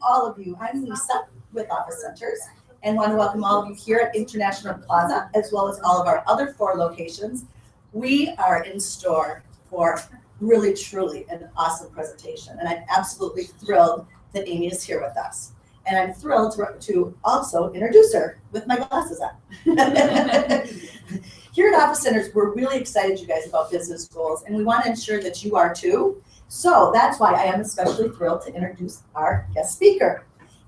All of you. I'm Lisa with Office Centers and want to welcome all of you here at International Plaza as well as all of our other 4 locations. We are in store for really truly an awesome presentation and I'm absolutely thrilled that Amy is here with us. And I'm thrilled to also introduce her with my glasses on. Here at Office Centers, we're really excited, you guys, about business goals, and we want to ensure that you are too. So that's why I am especially thrilled to introduce our guest speaker.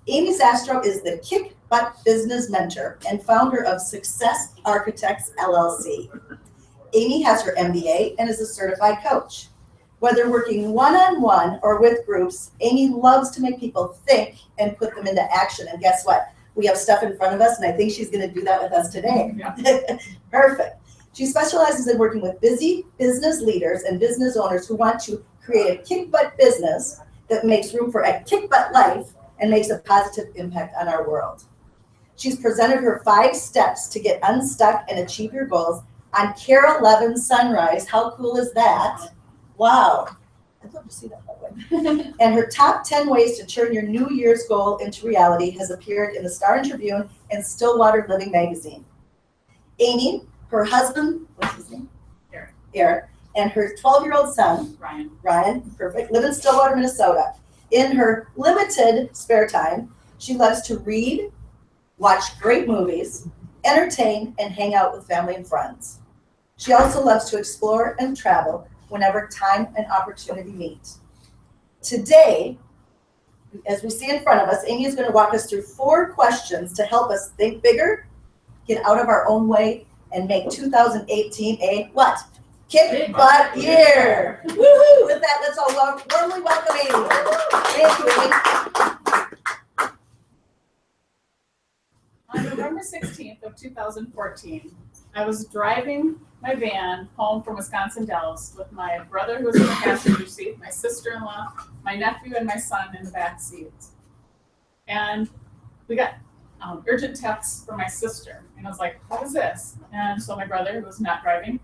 Amy Zastro is the Kick Butt Business Mentor and founder of Success Architects LLC. Amy has her MBA and is a certified coach. Whether working one-on-one or with groups, Amy loves to make people think and put them into action. And guess what? We have stuff in front of us, and I think she's going to do that with us today. Yeah. Perfect. She specializes in working with busy business leaders and business owners who want to create a kick butt business that makes room for a kick butt life and makes a positive impact on our world. She's presented her 5 steps to get unstuck and achieve your goals on Care 11 Sunrise. How cool is that? Wow. I'd love to see that, by the way. And her top 10 ways to turn your New Year's goal into reality has appeared in the Star Tribune and Stillwater Living magazine. Amy, her husband, what's his name? Eric, and her 12-year-old son, Ryan, perfect, live in Stillwater, Minnesota. In her limited spare time, she loves to read, watch great movies, entertain, and hang out with family and friends. She also loves to explore and travel whenever time and opportunity meet. Today, as we see in front of us, Amy is going to walk us through 4 questions to help us think bigger, get out of our own way, and make 2018 a what? Kick butt year. Woohoo! With that, let's all warmly welcome Amy. Thank you, Amy. On November 16th of 2014, I was driving my van home from Wisconsin Dells with my brother who was in the passenger seat, my sister-in-law, my nephew, and my son in the back seat. And we got urgent texts from my sister. And I was like, what is this? And so my brother, who was not driving,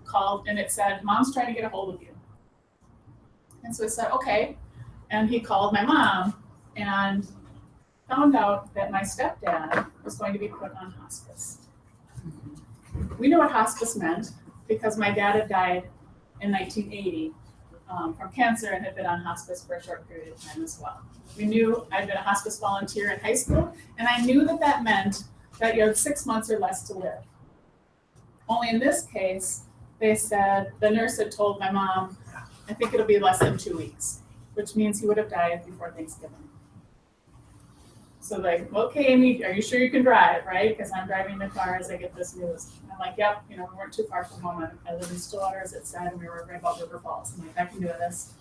called and it said, Mom's trying to get a hold of you. And so I said, okay. And he called my mom and found out that my stepdad was going to be put on hospice. We knew what hospice meant because my dad had died in 1980 from cancer and had been on hospice for a short period of time as well. We knew I'd been a hospice volunteer in high school, and I knew that that meant that you had 6 months or less to live. Only in this case, they said, the nurse had told my mom, I think it'll be less than 2 weeks, which means he would have died before Thanksgiving. So like, okay, Amy, are you sure you can drive, right? Because I'm driving the car as I get this news. And I'm like, yep, we weren't too far from home. I live in Stillwater, as it said, and we were right about River Falls. I'm like, I can do this.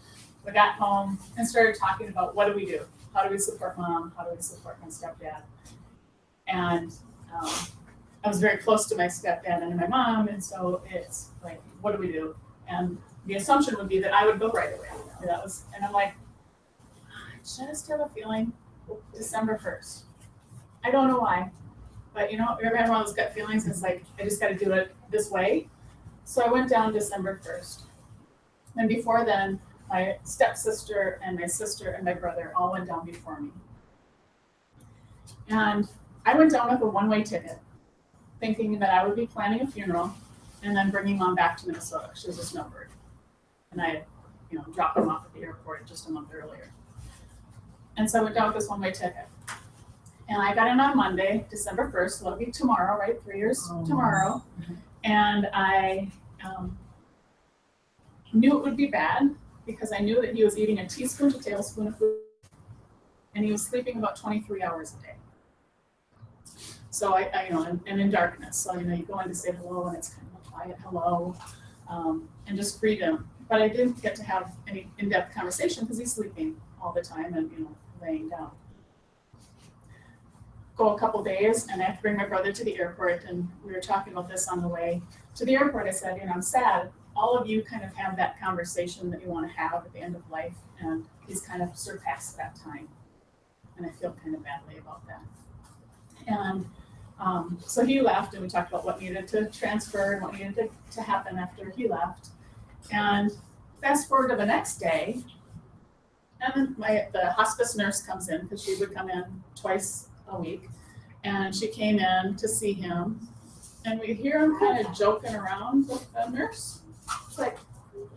We got home and started talking about what do we do? How do we support Mom? How do we support my stepdad? And I was very close to my stepdad and my mom, and so it's like, what do we do? And the assumption would be that I would go right away. And I'm like, I just have a feeling December 1st. I don't know why, but you ever had one of those gut feelings? It's like, I just got to do it this way. So I went down December 1st. And before then, my stepsister and my sister and my brother all went down before me. And I went down with a one-way ticket, thinking that I would be planning a funeral and then bringing Mom back to Minnesota. She was a snowbird. And I had, dropped them off at the airport just a month earlier. And so I went down with this one-way ticket. And I got in on Monday, December 1st, so that'll be tomorrow, right? 3 years tomorrow. And I knew it would be bad because I knew that he was eating a teaspoon to tablespoon of food and he was sleeping about 23 hours a day. So I and in darkness. So, you go in to say hello and it's kind of a quiet hello and just greet him. But I didn't get to have any in-depth conversation because he's sleeping all the time and, laying down. Go a couple days and I have to bring my brother to the airport, and we were talking about this on the way to the airport. I said, I'm sad. All of you kind of have that conversation that you want to have at the end of life, and he's kind of surpassed that time. And I feel kind of badly about that. And so he left and we talked about what needed to transfer and what needed to happen after he left. And fast forward to the next day, And then the hospice nurse comes in, because she would come in twice a week. And she came in to see him. And we hear him kind of joking around with the nurse. It's like,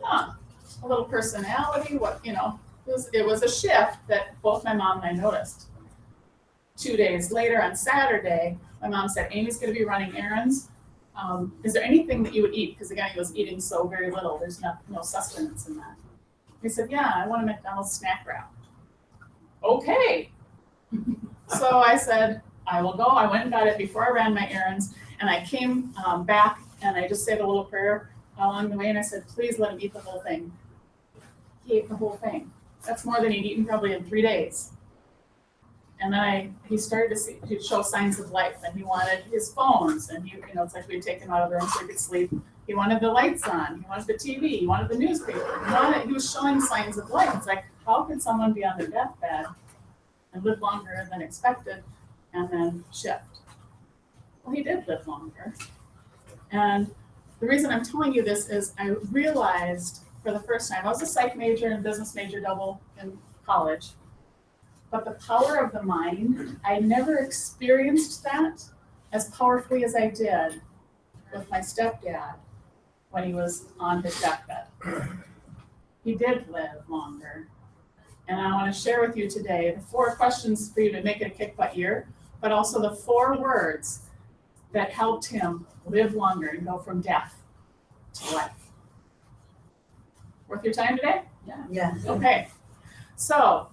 huh, a little personality, what, you know. It was a shift that both my mom and I noticed. 2 days later on Saturday, my mom said, Amy's gonna be running errands. Is there anything that you would eat? Because again, he was eating so very little. There's no sustenance in that. He said, yeah, I want a McDonald's snack wrap. Okay. So I said, I will go. I went and got it before I ran my errands. And I came back and I just said a little prayer along the way. And I said, please let him eat the whole thing. He ate the whole thing. That's more than he'd eaten probably in 3 days. And then he started to show signs of life, and he wanted his phones, and it's like we'd take him out of the room so he could sleep. He wanted the lights on, he wanted the TV, he wanted the newspaper, he was showing signs of life. It's like, how could someone be on their deathbed and live longer than expected and then shift? Well, he did live longer. And the reason I'm telling you this is I realized for the first time, I was a psych major and business major double in college. But the power of the mind, I never experienced that as powerfully as I did with my stepdad when he was on his deathbed. He did live longer. And I want to share with you today the 4 questions for you to make it a kick butt year, but also the 4 words that helped him live longer and go from death to life. Worth your time today? Yeah. Okay. So,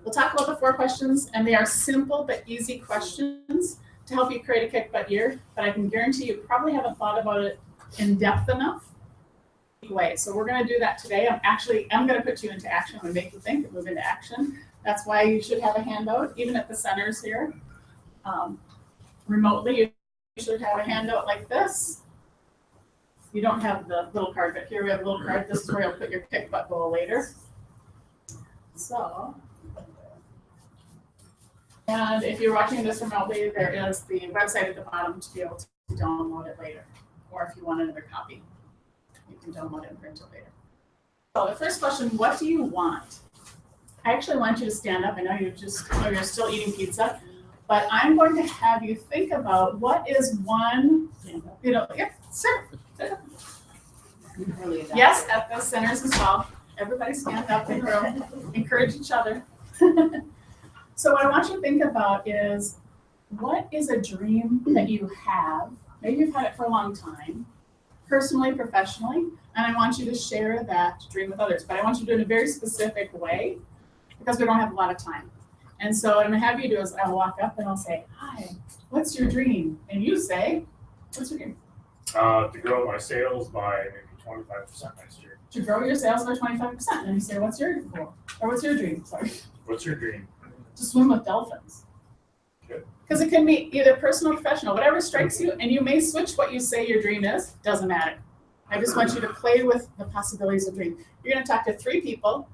we'll talk about the 4 questions, and they are simple but easy questions to help you create a kick butt year, but I can guarantee you probably haven't thought about it in depth enough. So we're going to do that today. I'm going to put you into action. I'm going to make you think and move into action. That's why you should have a handout, even at the centers here. Remotely, you should have a handout like this. You don't have the little card, but here we have a little card. This is where you'll put your kick butt goal later. So, and if you're watching this remotely, there is the website at the bottom to be able to download it later. Or if you want another copy, you can download it and print it later. So the first question, what do you want? I actually want you to stand up. I know you're still eating pizza, but I'm going to have you think about what is one, sir. Yes, at the centers as well. Everybody stand up in the room, encourage each other. So what I want you to think about is, what is a dream that you have? Maybe you've had it for a long time, personally, professionally, and I want you to share that dream with others. But I want you to do it in a very specific way because we don't have a lot of time. And so what I'm going to have you do is I'll walk up and I'll say, hi, what's your dream? And you say, what's your dream? To grow my sales by maybe 25% next year. To grow your sales by 25%. And you say, what's your goal? Or what's your dream? Sorry. What's your dream? To swim with dolphins. Good. Because it can be either personal or professional, whatever strikes you, and you may switch what you say your dream is, doesn't matter. I just want you to play with the possibilities of dream. You're going to talk to 3 people,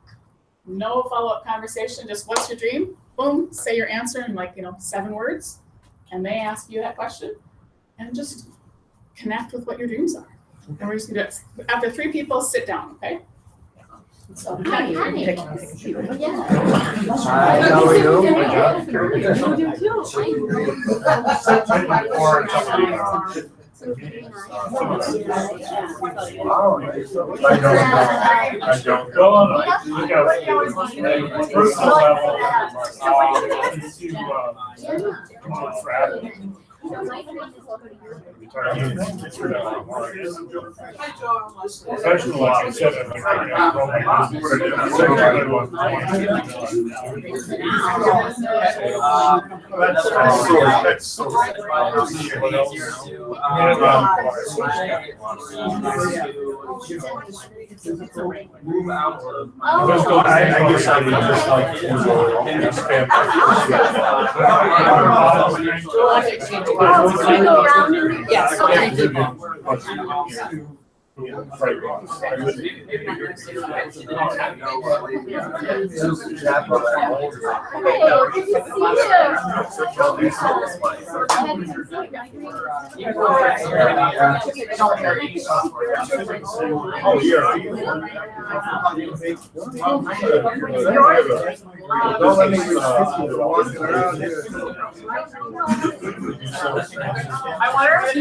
no follow-up conversation, just what's your dream? Boom, say your answer in 7 words, and they ask you that question, and just connect with what your dreams are. And we're just going to do it. After 3 people, sit down, okay? So, Hi. Yeah. Hi, how are you? I don't go on a personal level. Professional, like I said, move out of. I guess I would just Yes, okay. Oh, yeah. I want her to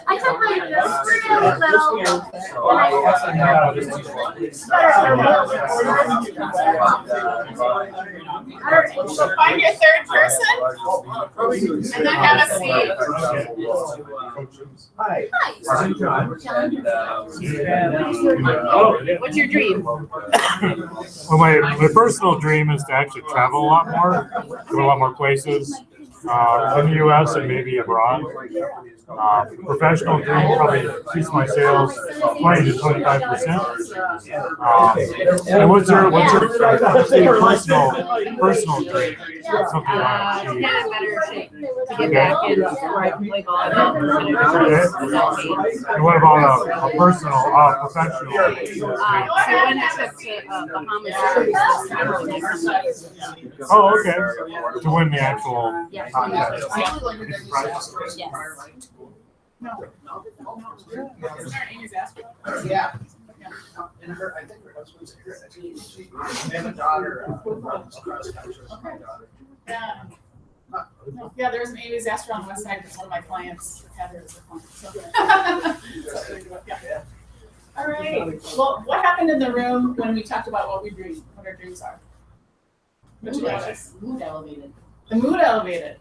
I took my little. So find your third person and then have a seat. Hi. Hi. I'm John. What's your dream? Well, my personal dream is to actually travel a lot more, go to a lot more places in the U.S. and maybe abroad. Professional dream probably increase my sales 20 to 25%. And what's your personal dream? Something you want to Get in achieve. better shape to get back in where I can play golf. And what about a personal, professional? So when I took to Bahamas, Oh, okay. To win the actual yeah. contest. Yes. No. Isn't her Amy's Astro? Yeah. And her, I think her husband's here. They have a daughter, across country, my daughter. Yeah. No, yeah, there's an Amy's Astro on the west side. It's one of my clients. Heather is a client. So. Yeah. All right. Well, what happened in the room when we talked about what we dream, what our dreams are? What you notice? Mood elevated. The mood elevated.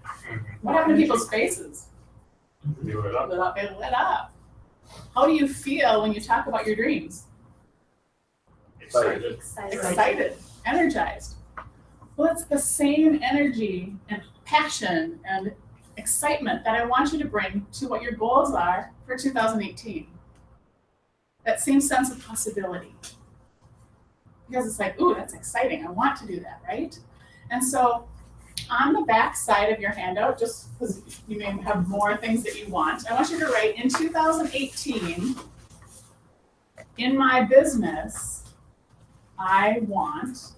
What happened to people's faces? Do it up. It lit up. How do you feel when you talk about your dreams? Excited. Excited, energized. Well, it's the same energy and passion and excitement that I want you to bring to what your goals are for 2018. That same sense of possibility. Because it's like, ooh, that's exciting. I want to do that, right? And so on the back side of your handout, just because you may have more things that you want, I want you to write, in 2018, in my business, I want.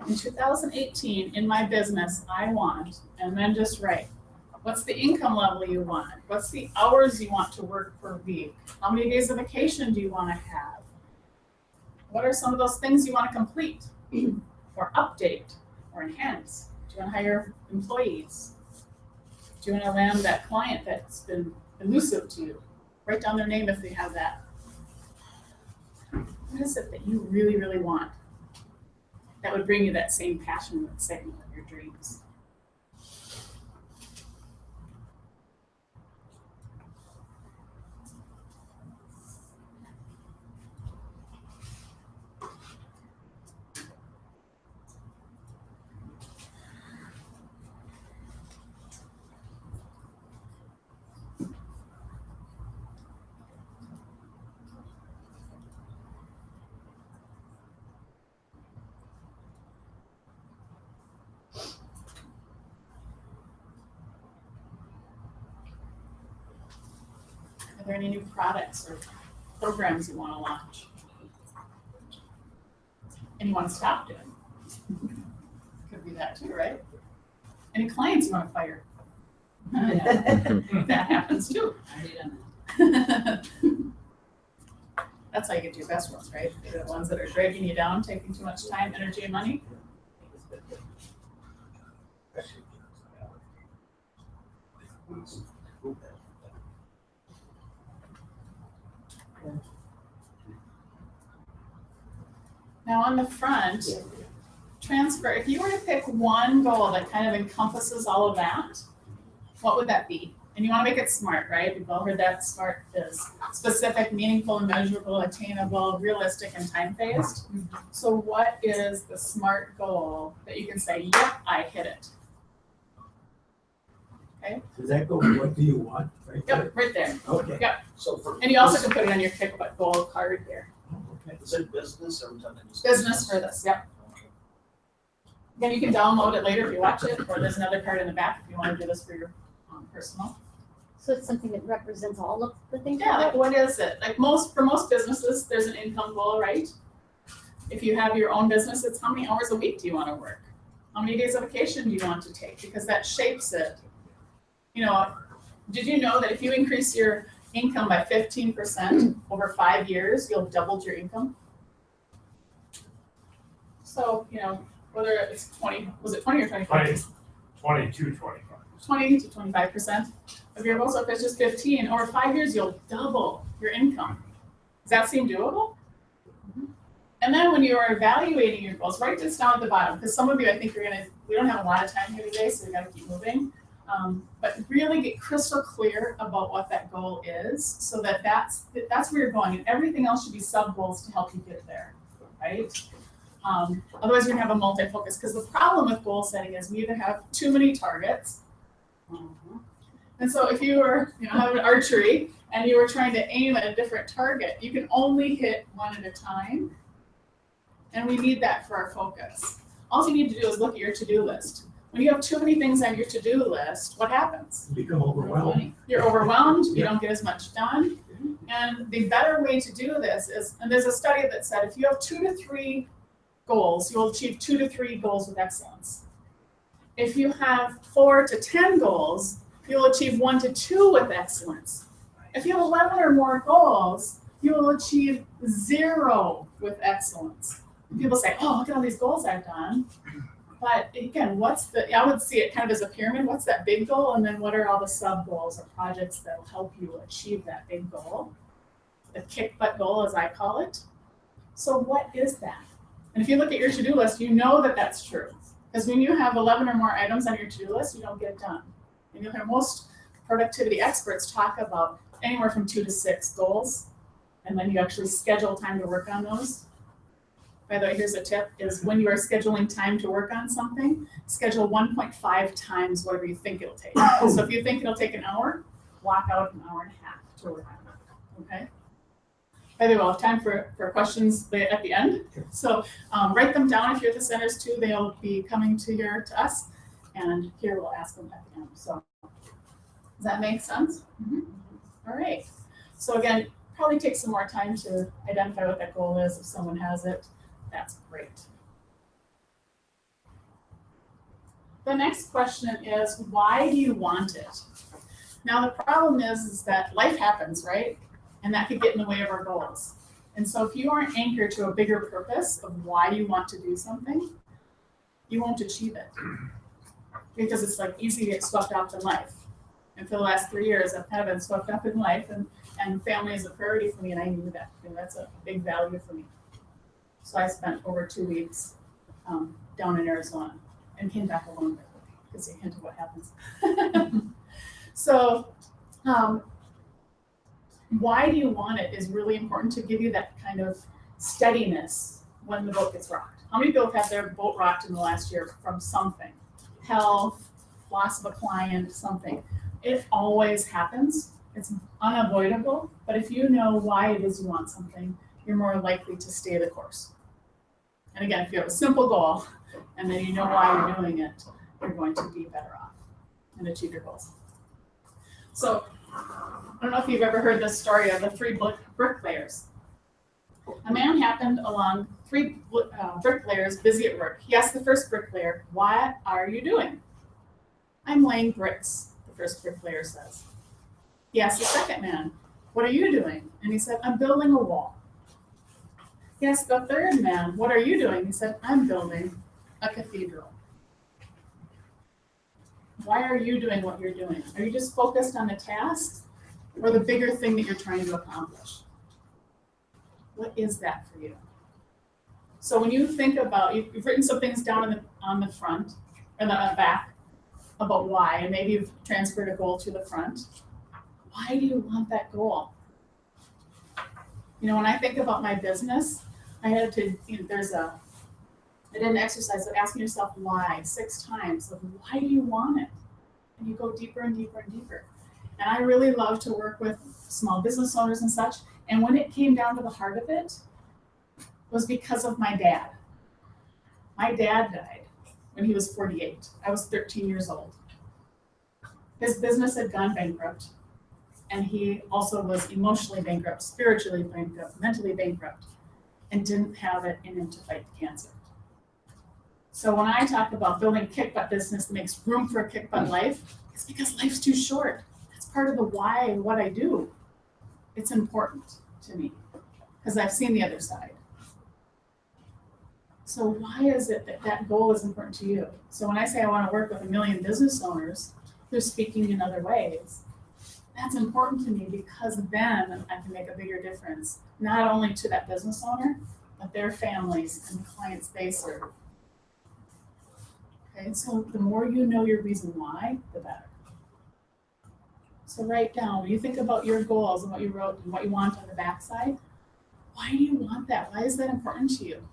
In 2018, in my business, I want, and then just write, what's the income level you want? What's the hours you want to work per week? How many days of vacation do you want to have? What are some of those things you want to complete or update or enhance? Do you want to hire employees? Do you want to land that client that's been elusive to you? Write down their name if they have that. What is it that you really, really want that would bring you that same passion and excitement of your dreams? Are there any new products or programs you want to launch? And you want to stop doing? Could be that too, right? Any clients you want to fire? That happens too. That's how you get to your best ones, right? The ones that are dragging you down, taking too much time, energy, and money. Now on the front, transfer, if you were to pick one goal that kind of encompasses all of that, what would that be? And you want to make it SMART, right? We've all heard that SMART is specific, meaningful, measurable, attainable, realistic, and time-phased. So what is the SMART goal that you can say, yep, I hit it? Okay? Does that go, what do you want? Right there? Yep, right there. Okay. Yep. So for. And you also can put it on your pick what goal card here. Okay. Is it business or something? Business for this, yep. Then you can download it later if you watch it, or there's another card in the back if you want to do this for your personal. So it's something that represents all of the things? Yeah, like what is it? Like for most businesses, there's an income goal, right? If you have your own business, it's how many hours a week do you want to work? How many days of vacation do you want to take? Because that shapes it. You know, did you know that if you increase your income by 15% over 5 years, you'll double your income? So, you know, whether it's 20, was it 20 or 25? 20 to 25. 20 to 25% of your goal. So if it's just 15, over 5 years, you'll double your income. Does that seem doable? And then when you are evaluating your goals, write this down at the bottom, because some of you, I think we don't have a lot of time here today, so we gotta keep moving. But really get crystal clear about what that goal is, so that's where you're going, and everything else should be sub-goals to help you get there, right? Otherwise, you're gonna have a multi-focus, because the problem with goal setting is we either have too many targets, and so if you were, having archery and you were trying to aim at a different target, you can only hit one at a time, and we need that for our focus. All you need to do is look at your to-do list. When you have too many things on your to-do list, what happens? Become overwhelmed. You're overwhelmed, you don't get as much done. And the better way to do this is, and there's a study that said if you have 2 to 3 goals, you'll achieve 2 to 3 goals with excellence. If you have 4 to 10 goals, you'll achieve 1 to 2 with excellence. If you have 11 or more goals, you will achieve 0 with excellence. And people say, oh, look at all these goals I've done. But again, I would see it kind of as a pyramid. What's that big goal? And then what are all the sub goals or projects that will help you achieve that big goal? The kick butt goal, as I call it. So what is that? And if you look at your to-do list, you know that that's true. Because when you have 11 or more items on your to-do list, you don't get it done. And you'll hear most productivity experts talk about anywhere from 2 to 6 goals. And then you actually schedule time to work on those. By the way, here's a tip, is when you are scheduling time to work on something, schedule 1.5 times whatever you think it'll take. So if you think it'll take an hour, block out an hour and a half to work on it, okay? By the way, we'll have time for questions at the end. So write them down if you're at the centers too. They'll be coming to us, and here we'll ask them at the end. So does that make sense? All right. So again, probably take some more time to identify what that goal is if someone has it. That's great. The next question is, why do you want it? Now the problem is that life happens, right? And that could get in the way of our goals. And so if you aren't anchored to a bigger purpose of why you want to do something, you won't achieve it. Because it's like easy to get swept up in life. And for the last 3 years, I've kind of been swept up in life, and family is a priority for me, and I knew that. And that's a big value for me. So I spent over 2 weeks down in Arizona and came back alone because you hint of what happens. So why do you want it is really important to give you that kind of steadiness when the boat gets rocked. How many people have had their boat rocked in the last year from something? Health, loss of a client, something. It always happens. It's unavoidable. But if you know why it is you want something, you're more likely to stay the course. And again, if you have a simple goal and then you know why you're doing it, you're going to be better off and achieve your goals. So I don't know if you've ever heard this story of the 3 bricklayers. A man happened along 3 bricklayers busy at work. He asked the first bricklayer, "What are you doing?" "I'm laying bricks," the first bricklayer says. He asked the second man, "What are you doing?" And he said, "I'm building a wall." He asked the third man, "What are you doing?" He said, "I'm building a cathedral." Why are you doing what you're doing? Are you just focused on the tasks or the bigger thing that you're trying to accomplish? What is that for you? So when you think about, you've written some things down on the front or the back about why, and maybe you've transferred a goal to the front. Why do you want that goal? When I think about my business, I had to, I did an exercise of asking yourself why 6 times. Like, why do you want it? And you go deeper and deeper and deeper. And I really love to work with small business owners and such. And when it came down to the heart of it, was because of my dad. My dad died when he was 48. I was 13 years old. His business had gone bankrupt, and he also was emotionally bankrupt, spiritually bankrupt, mentally bankrupt, and didn't have it in him to fight cancer. So when I talk about building a kick butt business that makes room for a kick butt life, it's because life's too short. That's part of the why and what I do. It's important to me because I've seen the other side. So why is it that that goal is important to you? So when I say I want to work with 1 million business owners who are speaking in other ways, that's important to me because then I can make a bigger difference, not only to that business owner, but their families and the clients they serve. Okay, so the more you know your reason why, the better. So write down, when you think about your goals and what you wrote and what you want on the backside, why do you want that? Why is that important to you?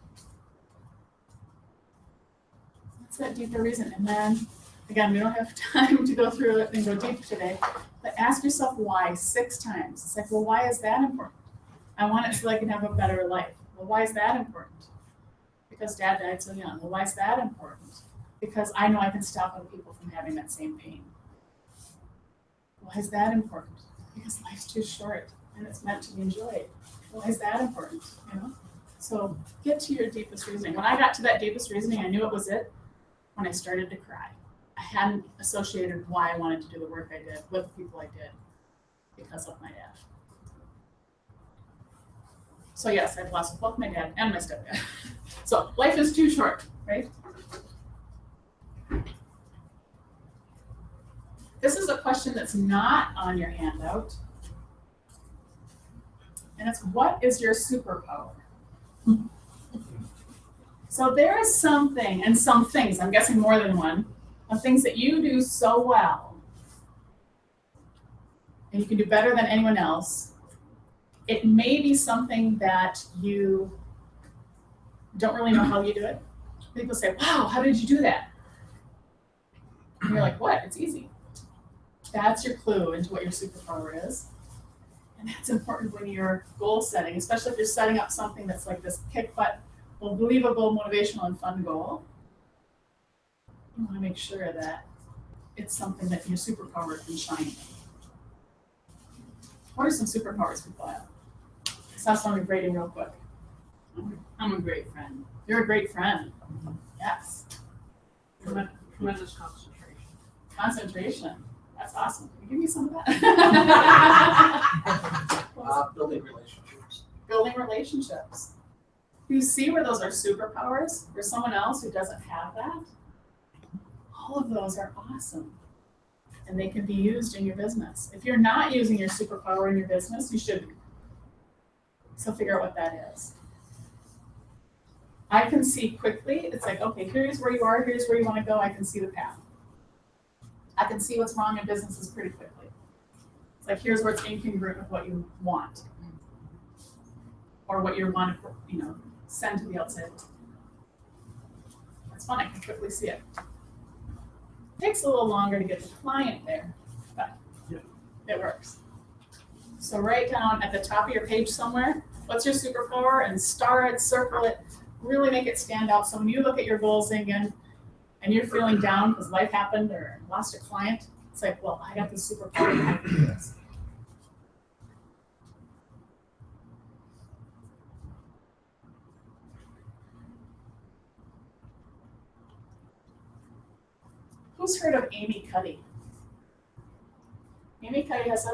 What's that deeper reason? And then, again, we don't have time to go through it and go deep today, but ask yourself why 6 times. It's like, well, why is that important? I want it so I can have a better life. Well, why is that important? Because Dad died so young. Well, why is that important? Because I know I can stop other people from having that same pain. Why is that important? Because life's too short and it's meant to be enjoyed. Why is that important? You know? So get to your deepest reasoning. When I got to that deepest reasoning, I knew it was it when I started to cry. I hadn't associated why I wanted to do the work I did with the people I did because of my dad. So yes, I've lost both my dad and my stepdad. So life is too short, right? This is a question that's not on your handout. And it's, what is your superpower? So there is something and some things, I'm guessing more than one, of things that you do so well, and you can do better than anyone else. It may be something that you don't really know how you do it. People say, wow, how did you do that? And you're like, what? It's easy. That's your clue into what your superpower is. And that's important when you're goal setting, especially if you're setting up something that's like this kick butt, believable, motivational, and fun goal. You want to make sure that it's something that your superpower can shine in. What are some superpowers people have? I saw someone grading real quick. I'm a great friend. You're a great friend. Yes. Tremendous concentration. Concentration. That's awesome. Can you give me some of that? Building relationships. Building relationships. You see where those are superpowers for someone else who doesn't have that? All of those are awesome. And they can be used in your business. If you're not using your superpower in your business, you should be. So figure out what that is. I can see quickly, it's like, okay, here's where you are, here's where you want to go, I can see the path. I can see what's wrong in businesses pretty quickly. It's like, here's where it's incongruent with what you want. Or what you want to, send to the outside. It's fun, I can quickly see it. It takes a little longer to get the client there, but it works. So write down at the top of your page somewhere, what's your superpower, and star it, circle it, really make it stand out. So when you look at your goals again, and you're feeling down because life happened or lost a client, it's like, well, I got this superpower and I can do this. Who's heard of Amy Cuddy? Amy Cuddy has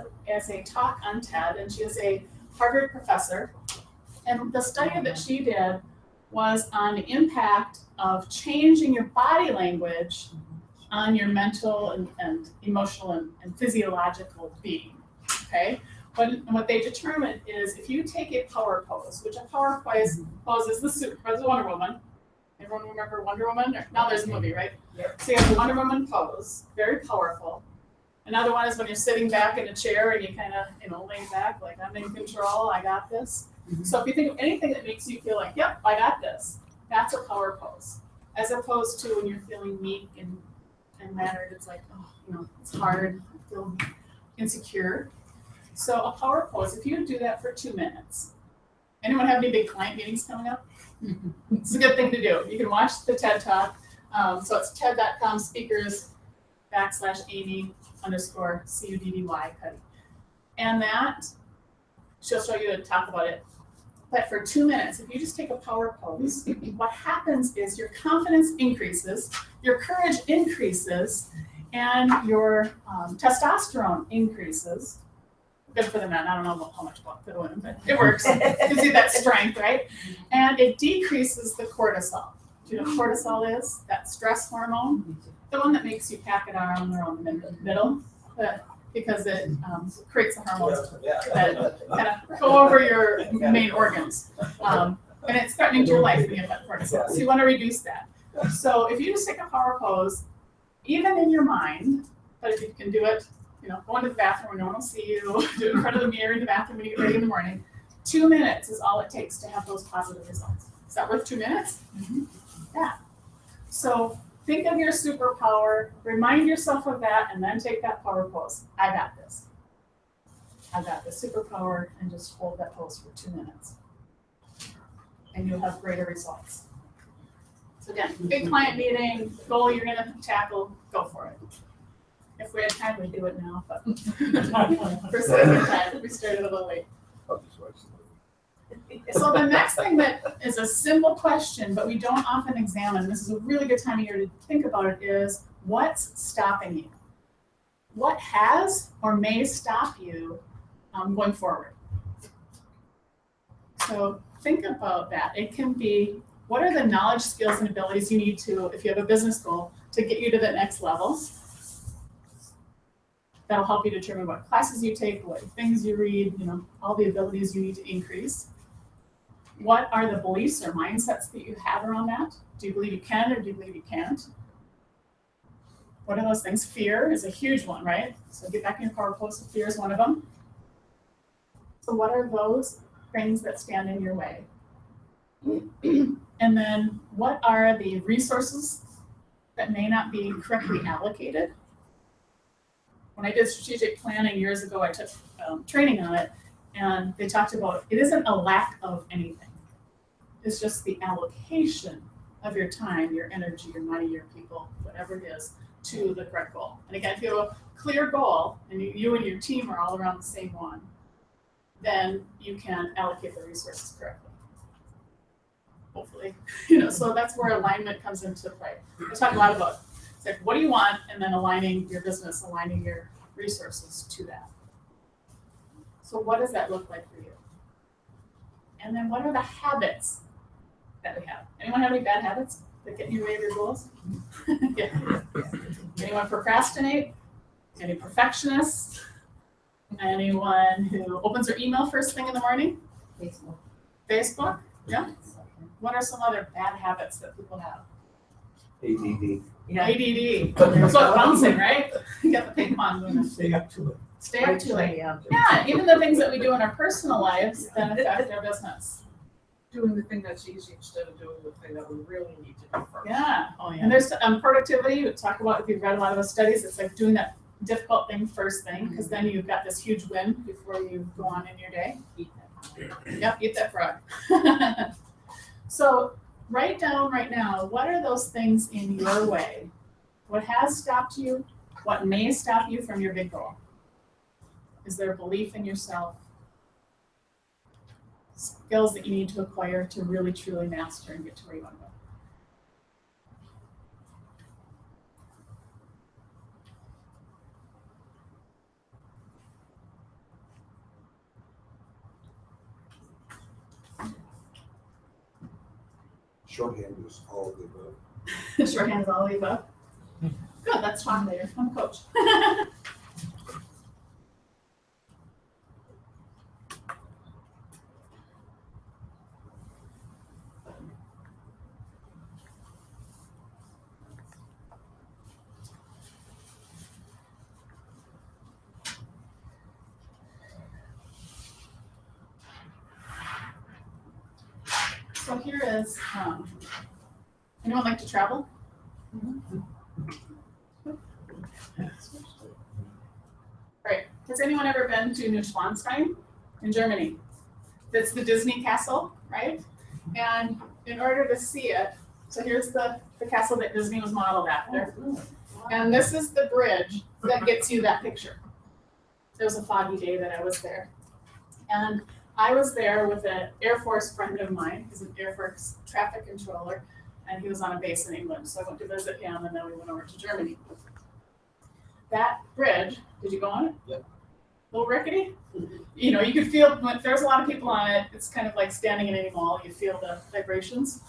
a talk on TED, and she is a Harvard professor. And the study that she did was on the impact of changing your body language on your mental and emotional and physiological being, okay? What they determined is if you take a power pose, which a power pose is the Wonder Woman. Everyone remember Wonder Woman? Now there's a movie, right? Yep. So you have the Wonder Woman pose, very powerful. Another one is when you're sitting back in a chair and you kind of, lean back, like I'm in control, I got this. Mm-hmm. So if you think of anything that makes you feel like, yep, I got this, that's a power pose. As opposed to when you're feeling meek and mannered, it's like, it's hard, I feel insecure. So a power pose, if you do that for 2 minutes. Anyone have any big client meetings coming up? It's a good thing to do. You can watch the TED Talk. So it's TED.com speakers /Amy _CUDDY, Cuddy. And that, she'll show you to talk about it. But for 2 minutes, if you just take a power pose, what happens is your confidence increases, your courage increases, and your testosterone increases. Good for the men. I don't know how much for the women, but it works. Gives you that strength, right? And it decreases the cortisol. Do you know what cortisol is? That stress hormone, the one that makes you pack it on around the middle, because it creates the hormones that kind of go over your main organs. And it's threatening to your life when you have that cortisol. So you want to reduce that. So if you just take a power pose, even in your mind, but if you can do it, go into the bathroom when no one will see you, do it in front of the mirror in the bathroom when you get ready in the morning, 2 minutes is all it takes to have those positive results. Is that worth 2 minutes? Mm-hmm. Yeah. So think of your superpower, remind yourself of that, and then take that power pose. I got this. I got the superpower, and just hold that pose for 2 minutes. And you'll have greater results. So again, big client meeting, goal you're gonna tackle, go for it. If we had time, we'd do it now, but for second time, we started a little late. So the next thing that is a simple question, but we don't often examine, this is a really good time of year to think about it, is what's stopping you? What has or may stop you going forward? So think about that. It can be, what are the knowledge, skills, and abilities you need to, if you have a business goal, to get you to the next level? That'll help you determine what classes you take, what things you read, all the abilities you need to increase. What are the beliefs or mindsets that you have around that? Do you believe you can or do you believe you can't? What are those things? Fear is a huge one, right? So get back in your power pose. Fear is one of them. So what are those things that stand in your way? And then what are the resources that may not be correctly allocated? When I did strategic planning years ago, I took training on it, and they talked about it isn't a lack of anything. It's just the allocation of your time, your energy, your money, your people, whatever it is, to the correct goal. And again, if you have a clear goal and you and your team are all around the same one, then you can allocate the resources correctly. Hopefully, so that's where alignment comes into play. I talk a lot about it's like, what do you want? And then aligning your business, aligning your resources to that. So what does that look like for you? And then what are the habits that we have? Anyone have any bad habits that get in your way of your goals? Yeah. Anyone procrastinate? Any perfectionists? Anyone who opens their email first thing in the morning? Facebook? Yeah. What are some other bad habits that people have? ADD. Yeah. ADD. That's what bouncing, right? You got the ping pong going. Stay up too late. Stay up too late. Yeah, even the things that we do in our personal lives then affect our business. Doing the thing that's easy instead of doing the thing that we really need to do first. Yeah. Oh, yeah. And there's productivity. We talk about, if you've read a lot of those studies, it's like doing that difficult thing first thing, because then you've got this huge win before you go on in your day. Yep, eat that frog. So write down right now, what are those things in your way? What has stopped you? What may stop you from your big goal? Is there a belief in yourself? Skills that you need to acquire to really truly master and get to where you want to go? Shorthand is all of the above. Shorthand is all of the above. Good, let's talk later. I'm a coach. So here is, anyone like to travel? Right. Has anyone ever been to Neuschwanstein in Germany? That's the Disney castle, right? And in order to see it, so here's the castle that Disney was modeled after. And this is the bridge that gets you that picture. It was a foggy day that I was there. And I was there with an Air Force friend of mine. He's an Air Force traffic controller, and he was on a base in England. So I went to visit him, and then we went over to Germany. That bridge, did you go on it? Yep. A little rickety? You know, you could feel, when there's a lot of people on it, it's kind of like standing in any mall. You feel the vibrations.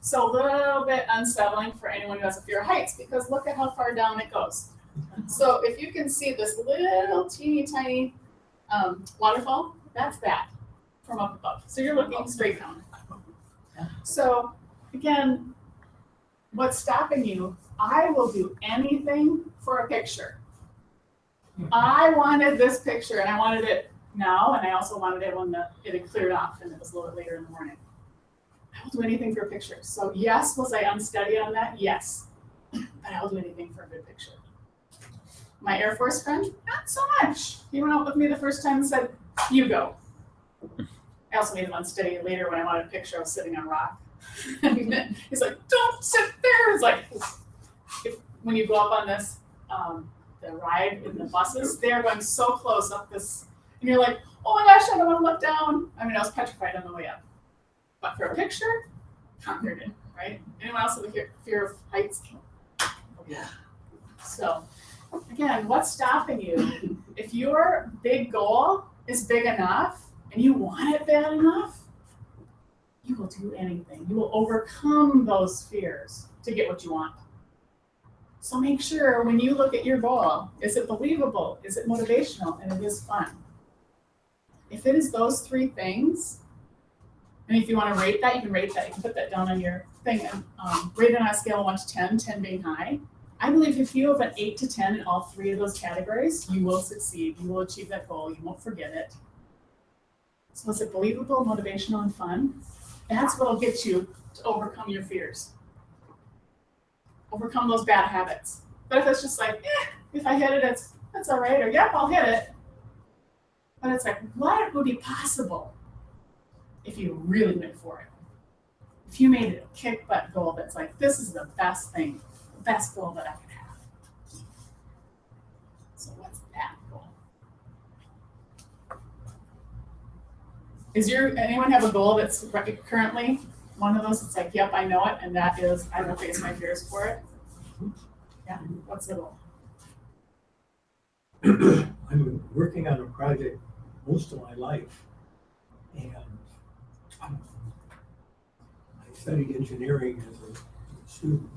So a little bit unsettling for anyone who has a fear of heights, because look at how far down it goes. So if you can see this little teeny tiny waterfall, that's that from up above. So you're looking straight down. So again, what's stopping you? I will do anything for a picture. I wanted this picture, and I wanted it now, and I also wanted it when it had cleared off and it was a little bit later in the morning. I will do anything for a picture. So yes, was I unsteady on that? Yes. But I will do anything for a good picture. My Air Force friend, not so much. He went out with me the first time and said, you go. I also made him unsteady later when I wanted a picture. I was sitting on a rock. He's like, don't sit there. It's like, when you go up on this, the ride in the buses, they're going so close up this, and you're like, oh my gosh, I don't want to look down. I mean, I was petrified on the way up. But for a picture, conquered it, right? Anyone else with a fear of heights? Yeah. So, again, what's stopping you? If your big goal is big enough and you want it bad enough, you will do anything. You will overcome those fears to get what you want. So make sure when you look at your goal, is it believable? Is it motivational? And it is fun. If it is those three things, and if you want to rate that, you can rate that. You can put that down on your thing and rate it on a scale of 1 to 10, 10 being high. I believe if you have an 8 to 10 in all three of those categories, you will succeed. You will achieve that goal. You won't forget it. So is it believable, motivational, and fun? That's what will get you to overcome your fears. Overcome those bad habits. But if it's just like, if I hit it, that's all right, or yep, I'll hit it. But it's like, what would be possible if you really went for it? If you made it a kick-butt goal that's like, this is the best thing, the best goal that I could have. So what's that goal? Anyone have a goal that's currently one of those? It's like, yep, I know it, and that is, I will face my fears for it. Yeah, what's the goal? I've been working on a project most of my life, and I studied engineering as a student,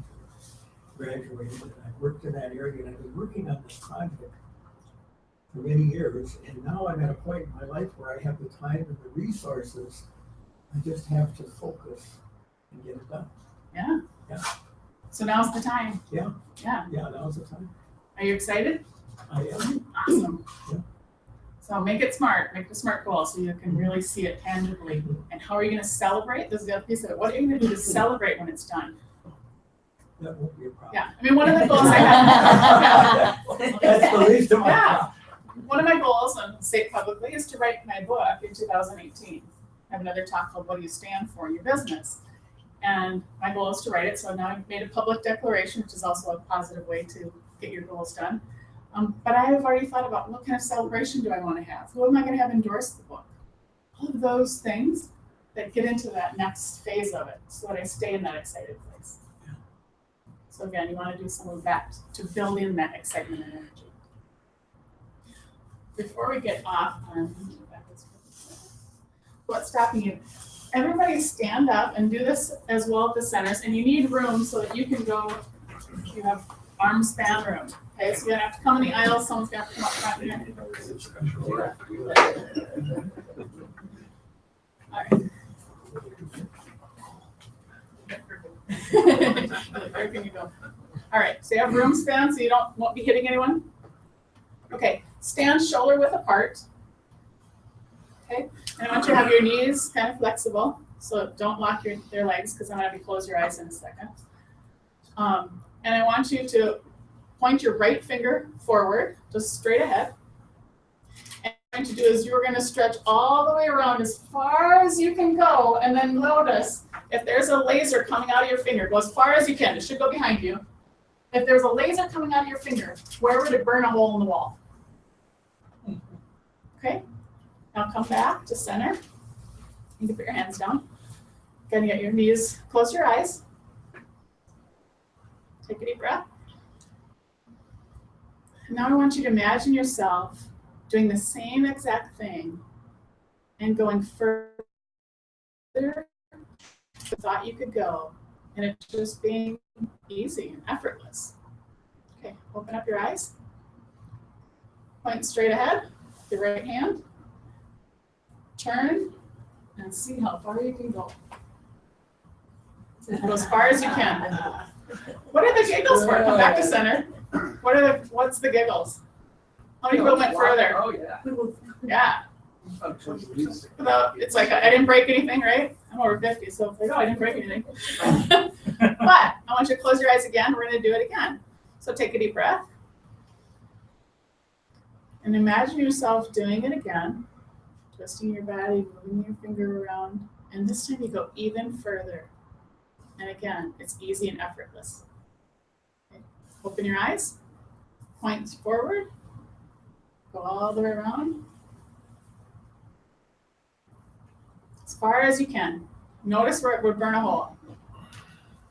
graduated, and I worked in that area, and I've been working on this project for many years, and now I'm at a point in my life where I have the time and the resources. I just have to focus and get it done. Yeah. Yeah. So now's the time. Yeah. Yeah. Yeah, now's the time. Are you excited? I am. Awesome. Yeah. So make it smart. Make the smart goal so you can really see it tangibly. And how are you going to celebrate? This is the other piece of it. What are you going to do to celebrate when it's done? That won't be a problem. Yeah. I mean, one of the goals I have. That's the least of my Yeah. One of my goals, and say it publicly, is to write my book in 2018. I have another talk called What Do You Stand For in Your Business? And my goal is to write it. So now I've made a public declaration, which is also a positive way to get your goals done. But I have already thought about what kind of celebration do I want to have? Who am I going to have endorse the book? All of those things that get into that next phase of it so that I stay in that excited place. Yeah. So again, you want to do some of that to build in that excitement and energy. Before we get off on what's stopping you, everybody stand up and do this as well at the centers, and you need room so that you can go, you have arm span room. Okay, so you're gonna have to come in the aisle, someone's gonna have to come up front here. All right. Where can you go? All right, so you have room span so you won't be hitting anyone. Okay, stand shoulder width apart. Okay, and I want you to have your knees kind of flexible, so don't lock their legs because I'm going to have you close your eyes in a second. And I want you to point your right finger forward, just straight ahead. And what I'm going to do is you're going to stretch all the way around as far as you can go, and then notice if there's a laser coming out of your finger, go as far as you can. It should go behind you. If there's a laser coming out of your finger, where would it burn a hole in the wall? Okay, now come back to center. You can put your hands down. Again, get your knees, close your eyes. Take a deep breath. And now I want you to imagine yourself doing the same exact thing and going further than you thought you could go, and it just being easy and effortless. Okay, open up your eyes. Point straight ahead, your right hand. Turn and see how far you can go. Go as far as you can. What are the giggles for? Come back to center. What's the giggles? How many people went further? Oh, yeah. Yeah. It's like, I didn't break anything, right? I'm over 50, so it's like, oh, I didn't break anything. But I want you to close your eyes again. We're going to do it again. So take a deep breath. And imagine yourself doing it again. Twisting your body, moving your finger around. And this time you go even further. And again, it's easy and effortless. Okay. Open your eyes. Point forward. Go all the way around. As far as you can. Notice where it would burn a hole.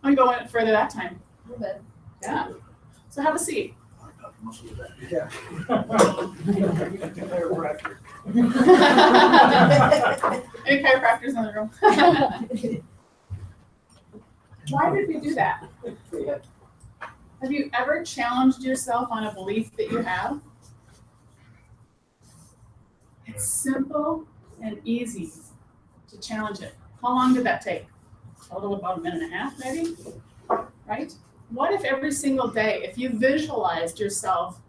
I'm going to go further that time. A little bit. Yeah. So have a seat. Yeah. Any chiropractors in the room? Why did we do that? Have you ever challenged yourself on a belief that you have? It's simple and easy to challenge it. How long did that take? Total about 1.5 minutes, maybe? Right? What if every single day, if you visualized yourself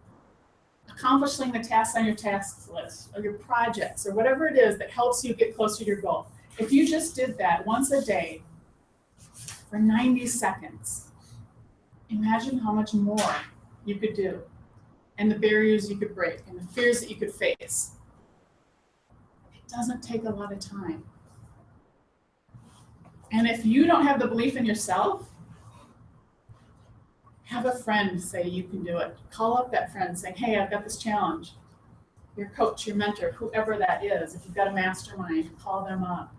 accomplishing the tasks on your tasks list, or your projects, or whatever it is that helps you get closer to your goal, if you just did that once a day for 90 seconds, imagine how much more you could do, and the barriers you could break, and the fears that you could face. It doesn't take a lot of time. And if you don't have the belief in yourself, have a friend say you can do it. Call up that friend saying, hey, I've got this challenge. Your coach, your mentor, whoever that is. If you've got a mastermind, call them up.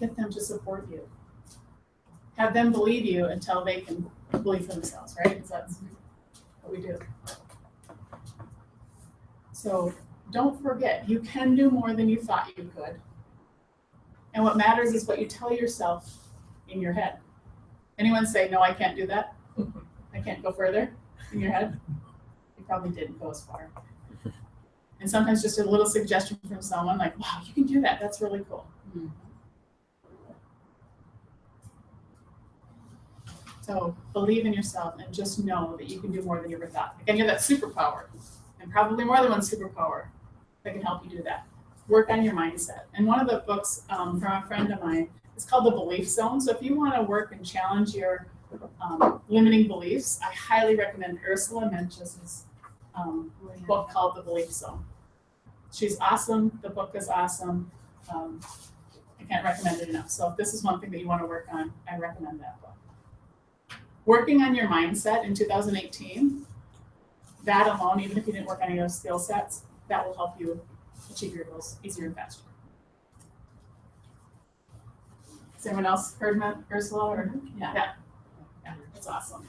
Get them to support you. Have them believe you until they can believe for themselves, right? Because that's what we do. So don't forget, you can do more than you thought you could. And what matters is what you tell yourself in your head. Anyone say, no, I can't do that? I can't go further in your head? You probably didn't go as far. And sometimes just a little suggestion from someone like, wow, you can do that. That's really cool. So believe in yourself and just know that you can do more than you ever thought. Again, you have that superpower, and probably more than one superpower that can help you do that. Work on your mindset. And one of the books from a friend of mine is called The Belief Zone. So if you want to work and challenge your limiting beliefs, I highly recommend Ursula Mench's book called The Belief Zone. She's awesome. The book is awesome. I can't recommend it enough. So if this is one thing that you want to work on, I recommend that book. Working on your mindset in 2018, that alone, even if you didn't work on any of those skill sets, that will help you achieve your goals easier and faster. Has anyone else heard Ursula? Or? Yeah, it's awesome.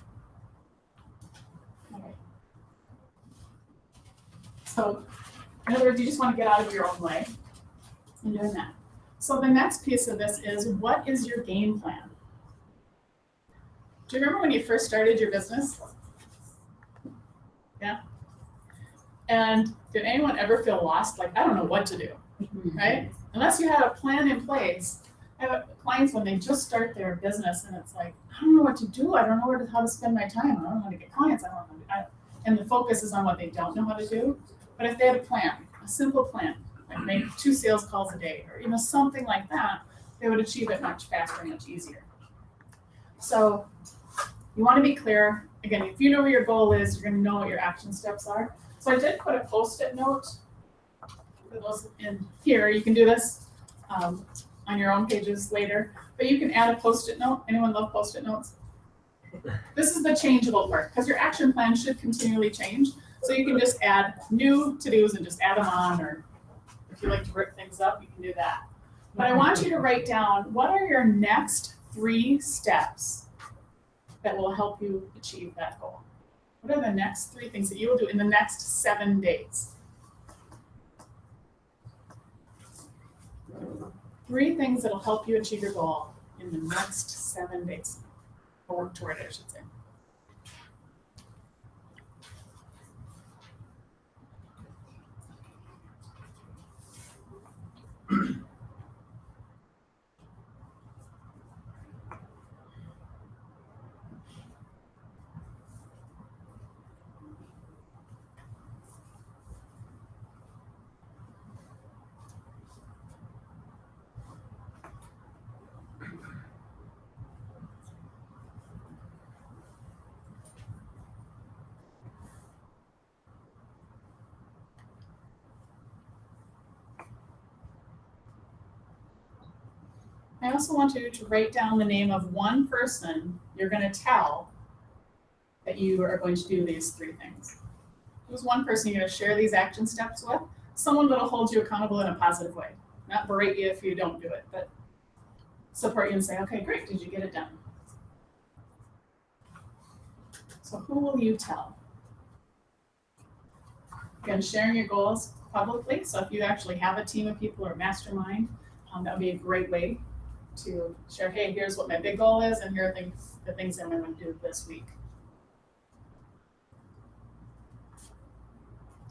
Okay. So, in other words, you just want to get out of your own way in doing that. So the next piece of this is, what is your game plan? Do you remember when you first started your business? Yeah. And did anyone ever feel lost? Like, I don't know what to do, right? Unless you had a plan in place. I have clients when they just start their business and it's like, I don't know what to do. I don't know how to spend my time. I don't know how to get clients. I don't know how to, and the focus is on what they don't know how to do. But if they had a plan, a simple plan, like make 2 sales calls a day, or something like that, they would achieve it much faster and much easier. So you want to be clear. Again, if you know where your goal is, you're going to know what your action steps are. So I did put a Post-it note for those in here. You can do this on your own pages later, but you can add a Post-it note. Anyone love Post-it notes? This is the changeable part, because your action plan should continually change. So you can just add new to-dos and just add them on, or if you like to rip things up, you can do that. But I want you to write down, what are your next 3 steps that will help you achieve that goal? What are the next 3 things that you will do in the next 7 days? 3 things that'll help you achieve your goal in the next 7 days. Or work toward it, I should say. I also want you to write down the name of one person you're going to tell that you are going to do these 3 things. Who's one person you're going to share these action steps with? Someone that'll hold you accountable in a positive way. Not berate you if you don't do it, but support you and say, okay, great, did you get it done? So who will you tell? Again, sharing your goals publicly. So if you actually have a team of people or a mastermind, that would be a great way to share, hey, here's what my big goal is, and here are the things I'm going to do this week.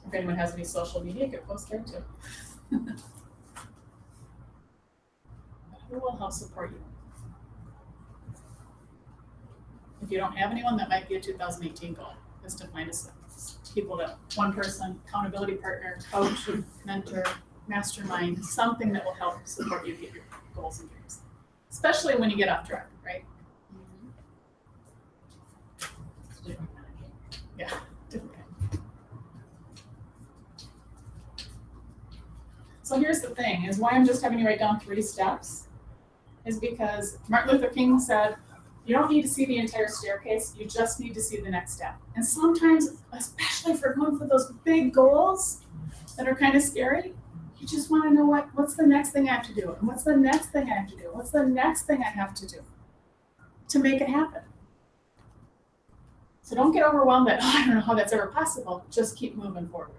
If anyone has any social media, you can post there too. Who will help support you? If you don't have anyone, that might be a 2018 goal, is to find people that, one person, accountability partner, coach, mentor, mastermind, something that will help support you get your goals and dreams. Especially when you get off track, right? Yeah, different kind. So here's the thing, is why I'm just having you write down 3 steps, is because Martin Luther King said, you don't need to see the entire staircase, you just need to see the next step. And sometimes, especially if we're going for those big goals that are kind of scary, you just want to know what's the next thing I have to do, and what's the next thing I have to do, what's the next thing I have to do to make it happen. So don't get overwhelmed that, I don't know how that's ever possible. Just keep moving forward.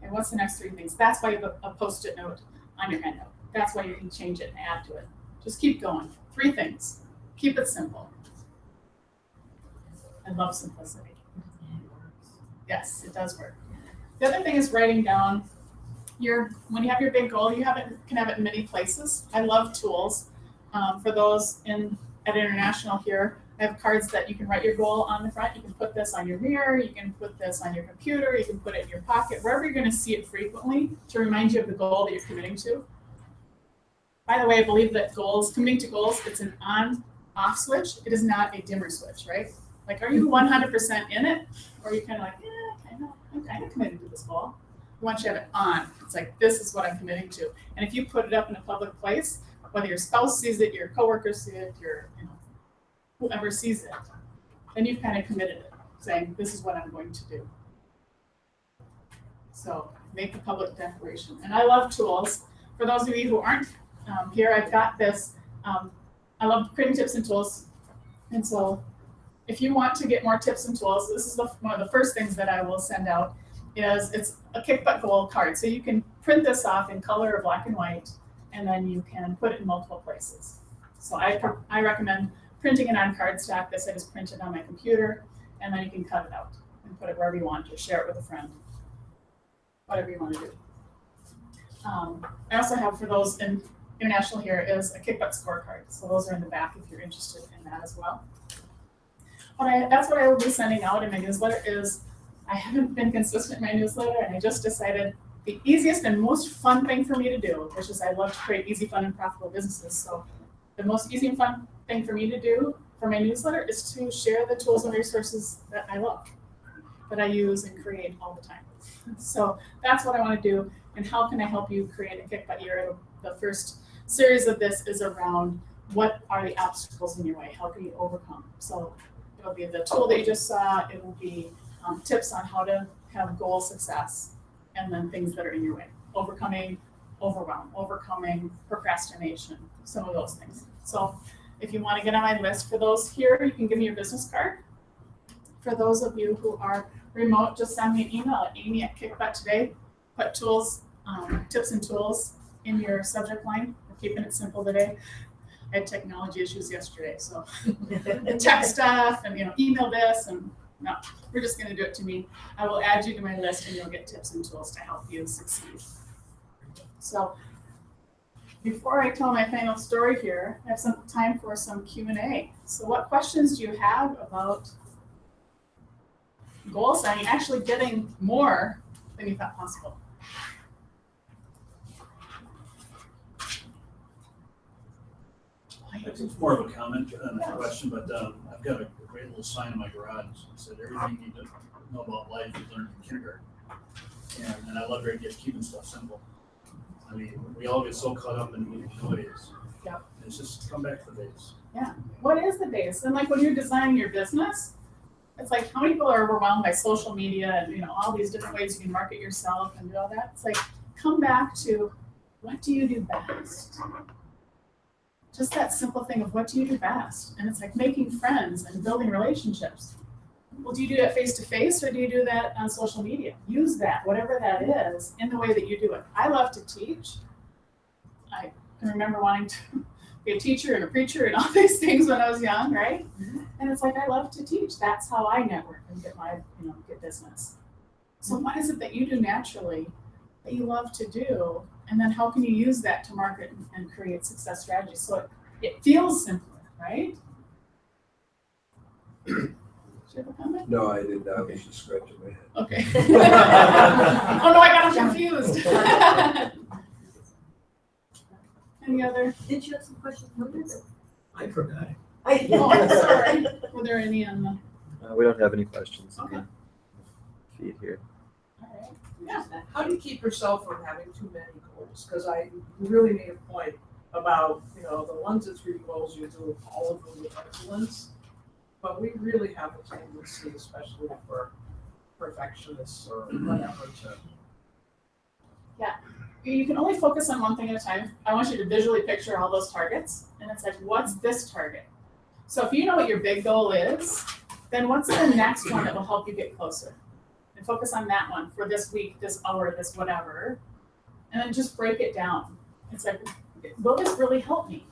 And what's the next 3 things? That's why you have a Post-it note on your handout. That's why you can change it and add to it. Just keep going. 3 things. Keep it simple. I love simplicity. Yes, it does work. The other thing is writing down when you have your big goal, can have it in many places. I love tools. For those at International here, I have cards that you can write your goal on the front. You can put this on your mirror, you can put this on your computer, you can put it in your pocket, wherever you're going to see it frequently to remind you of the goal that you're committing to. By the way, I believe that committing to goals, it's an on-off switch. It is not a dimmer switch, right? Like, are you 100% in it? Or are you kind of like, yeah, I'm kind of committed to this goal. I want you to have it on. It's like, this is what I'm committing to. And if you put it up in a public place, whether your spouse sees it, your coworkers see it, whoever sees it, then you've kind of committed it, saying, this is what I'm going to do. So make the public declaration. And I love tools. For those of you who aren't here, I've got this. I love creating tips and tools. And so if you want to get more tips and tools, this is one of the first things that I will send out. It's a kick butt goal card. So you can print this off in color or black and white, and then you can put it in multiple places. So I recommend printing it on cardstock. This I just print it on my computer, and then you can cut it out and put it wherever you want, or share it with a friend, whatever you want to do. I also have, for those in International here, is a kick butt scorecard. So those are in the back if you're interested in that as well. That's what I will be sending out in my newsletter. I haven't been consistent in my newsletter, and I just decided the easiest and most fun thing for me to do, which is I love to create easy, fun, and profitable businesses. So the most easy and fun thing for me to do for my newsletter is to share the tools and resources that I love, that I use and create all the time. So that's what I want to do. And how can I help you create a kick butt year? The first series of this is around what are the obstacles in your way? How can you overcome? So it'll be the tool that you just saw. It will be tips on how to have goal success, and then things that are in your way. Overcoming overwhelm, overcoming procrastination, some of those things. So if you want to get on my list for those here, you can give me your business card. For those of you who are remote, just send me an email at amy@kickbutttoday. Put tools, tips and tools in your subject line. We're keeping it simple today. I had technology issues yesterday, so tech stuff and email this, and no, we're just going to do it to me. I will add you to my list, and you'll get tips and tools to help you succeed. So before I tell my final story here, I have some time for some Q&A. So what questions do you have about goal setting, actually getting more than you thought possible? It's more of a comment than a question, but I've got a great little sign in my garage that said everything you need to know about life you learned in kindergarten. And I love your idea of keeping stuff simple. I mean, we all get so caught up in noise. Yep. It's just come back to the base. Yeah. What is the base? And like when you're designing your business, it's like how many people are overwhelmed by social media and all these different ways you can market yourself and do all that. It's like come back to what do you do best? Just that simple thing of what do you do best? And it's like making friends and building relationships. Well, do you do that face-to-face or do you do that on social media? Use that, whatever that is, in the way that you do it. I love to teach. I can remember wanting to be a teacher and a preacher and all these things when I was young, right? Mm-hmm. And it's like, I love to teach. That's how I network and get my, get business. So what is it that you do naturally that you love to do? And then how can you use that to market and create success strategies? So it feels simpler, right? Did you have a comment? No, I did not. I was just scratching my head. Okay. Oh no, I got them confused. Any other? Did you have some questions? I forgot. Oh, I'm sorry. Were there any on the? We don't have any questions. Okay. Feed here. All right. Yeah. How do you keep yourself from having too many goals? Because I really made a point about, the 1 to 3 goals, you do all of them with excellence. But we really have a tendency, especially for perfectionists or whatever, to. Yeah. You can only focus on one thing at a time. I want you to visually picture all those targets. And it's like, what's this target? So if you know what your big goal is, then what's the next one that will help you get closer? And focus on that one for this week, this hour, this whatever. And then just break it down. It's like, will this really help me?